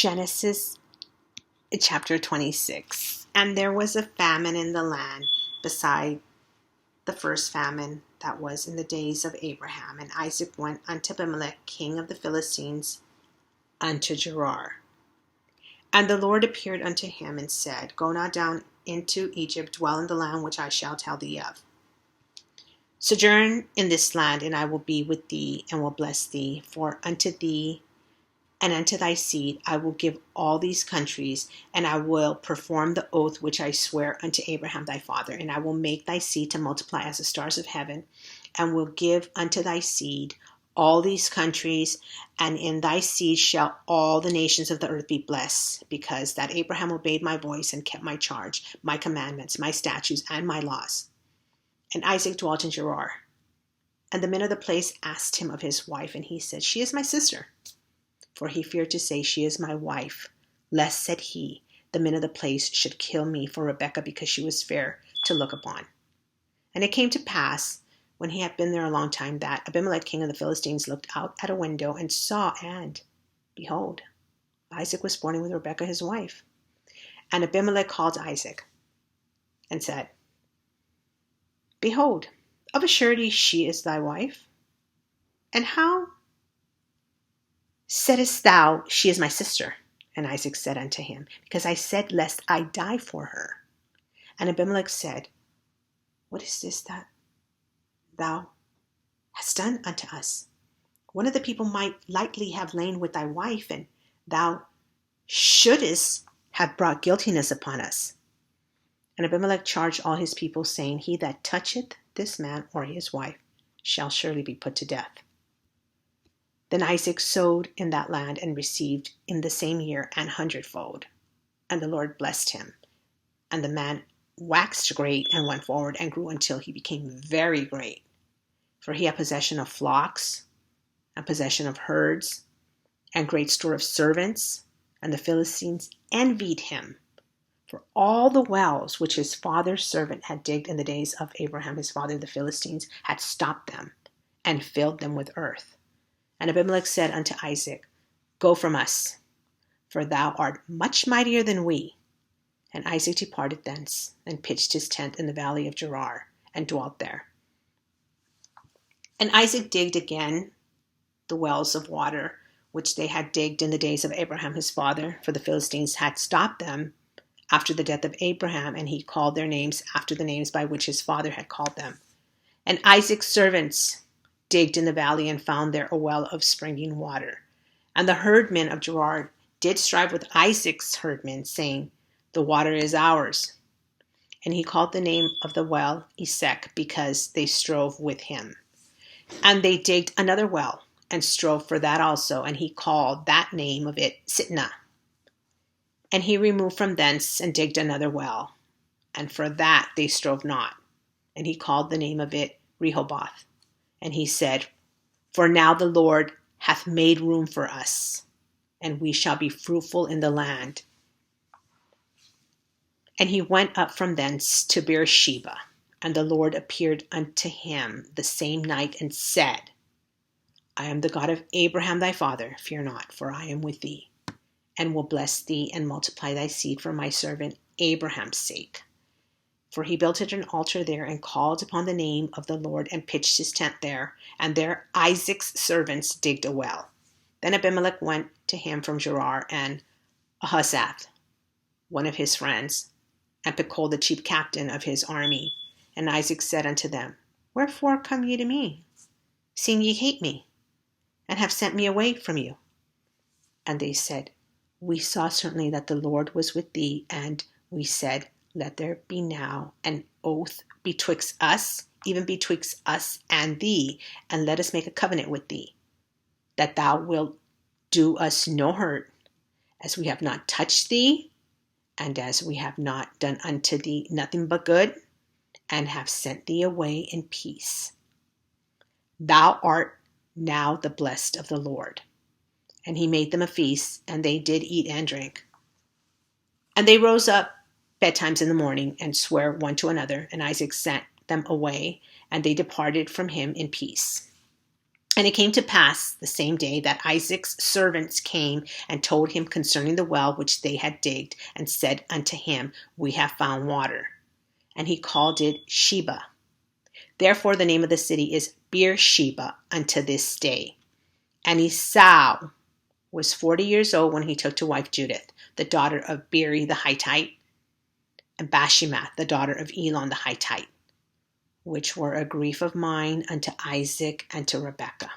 Genesis chapter 26. And there was a famine in the land beside the first famine that was in the days of Abraham. And Isaac went unto Abimelech, king of the Philistines, unto Gerar. And the Lord appeared unto him and said, Go not down into Egypt, dwell in the land which I shall tell thee of. Sojourn in this land, and I will be with thee, and will bless thee. For unto thee and unto thy seed I will give all these countries, and I will perform the oath which I swear unto Abraham thy father. And I will make thy seed to multiply as the stars of heaven, and will give unto thy seed all these countries, and in thy seed shall all the nations of the earth be blessed, because that Abraham obeyed my voice and kept my charge, my commandments, my statutes, and my laws. And Isaac dwelt in Gerar. And the men of the place asked him of his wife, and he said, She is my sister. For he feared to say, She is my wife, lest, said he, the men of the place should kill me for Rebekah, because she was fair to look upon. And it came to pass, when he had been there a long time, that Abimelech, king of the Philistines, looked out at a window and saw, and behold, Isaac was sporting with Rebekah his wife. And Abimelech called Isaac and said, Behold, of a surety she is thy wife. And how saidest thou, She is my sister? And Isaac said unto him, Because I said, lest I die for her. And Abimelech said, What is this that thou hast done unto us? One of the people might lightly have lain with thy wife, and thou shouldest have brought guiltiness upon us. And Abimelech charged all his people, saying, He that toucheth this man or his wife shall surely be put to death. Then Isaac sowed in that land and received in the same year 100-fold. And the Lord blessed him. And the man waxed great and went forward and grew until he became very great. For he had possession of flocks and possession of herds and great store of servants. And the Philistines envied him for all the wells which his father's servant had digged in the days of Abraham his father. The Philistines had stopped them and filled them with earth. And Abimelech said unto Isaac, Go from us, for thou art much mightier than we. And Isaac departed thence, and pitched his tent in the valley of Gerar, and dwelt there. And Isaac digged again the wells of water, which they had digged in the days of Abraham his father, for the Philistines had stopped them after the death of Abraham, and he called their names after the names by which his father had called them. And Isaac's servants digged in the valley and found there a well of springing water. And the herdmen of Gerar did strive with Isaac's herdmen, saying, The water is ours. And he called the name of the well Esek, because they strove with him. And they digged another well, and strove for that also, and he called that name of it Sitnah. And he removed from thence, and digged another well, and for that they strove not. And he called the name of it Rehoboth. And he said, For now the Lord hath made room for us, and we shall be fruitful in the land. And he went up from thence to Beersheba, and the Lord appeared unto him the same night, and said, I am the God of Abraham thy father, fear not, for I am with thee, and will bless thee, and multiply thy seed for my servant Abraham's sake. For he built an altar there, and called upon the name of the Lord, and pitched his tent there. And there Isaac's servants digged a well. Then Abimelech went to him from Gerar, and Ahuzzath, one of his friends, and Pekol, the chief captain of his army. And Isaac said unto them, Wherefore come ye to me, seeing ye hate me, and have sent me away from you? And they said, We saw certainly that the Lord was with thee, and we said, Let there be now an oath betwixt us, even betwixt us and thee, and let us make a covenant with thee, that thou wilt do us no hurt, as we have not touched thee, and as we have not done unto thee nothing but good, and have sent thee away in peace. Thou art now the blessed of the Lord. And he made them a feast, and they did eat and drink. And they rose up betimes in the morning, and sware one to another, and Isaac sent them away, and they departed from him in peace. And it came to pass the same day that Isaac's servants came and told him concerning the well which they had digged, and said unto him, We have found water. And he called it Sheba. Therefore the name of the city is Beersheba unto this day. And Esau was 40 years old when he took to wife Judith, the daughter of Beeri the Hittite, and Bashemath, the daughter of Elon the Hittite, which were a grief of mine unto Isaac and to Rebekah.